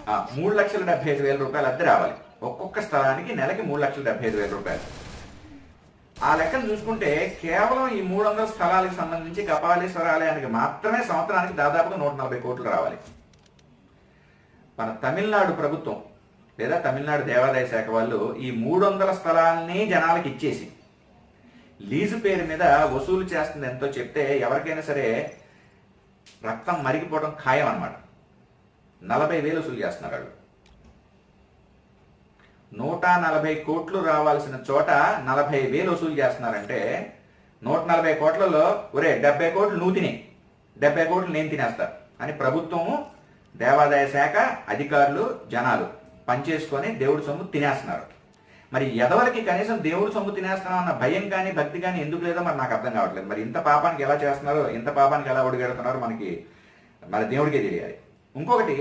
3,75,000 రూపాయలు అద్దె రావాలి. ఒక్కొక్క స్థలానికి నెలకి 3,75,000 రూపాయలు. ఆ లెక్కను చూసుకుంటే కేవలం ఈ 300 స్థలాలకు సంబంధించి కపాలీశ్వర ఆలయానికి మాత్రమే సంవత్సరానికి దాదాపుగా 140 కోట్లు రావాలి. మన తమిళనాడు ప్రభుత్వం లేదా తమిళనాడు దేవాదాయ శాఖ వాళ్ళు ఈ 300 స్థలాల్ని జనాలకు ఇచ్చేసి లీజు పేరు మీద వసూలు చేస్తుంది ఎంతో చెప్తే ఎవరికైనా సరే రక్తం మరిగిపోవడం ఖాయం అన్నమాట. 40,000 వసూలు చేస్తున్నారు వాళ్ళు. 140 కోట్లు రావాల్సిన చోట 40,000 వసూలు చేస్తున్నారంటే 140 కోట్లలో ఒరే 70 కోట్లు నువ్వు తినే, 70 కోట్లు నేను తినేస్తా అని ప్రభుత్వము, దేవాదాయ శాఖ అధికారులు, జనాలు పనిచేసుకొని దేవుడి సొమ్ము తినేస్తున్నారు. మరి ఎదవలకి కనీసం దేవుడి సొమ్ము తినేస్తున్నాం అన్న భయం కానీ భక్తి కానీ ఎందుకు లేదో మరి నాకు అర్థం కావట్లేదు. మరి ఇంత పాపానికి ఎలా చేస్తున్నారో, ఇంత పాపానికి ఎలా ఒడిగెడుతున్నారో మనకి మరి దేవుడికే తెలియాలి. ఇంకొకటి,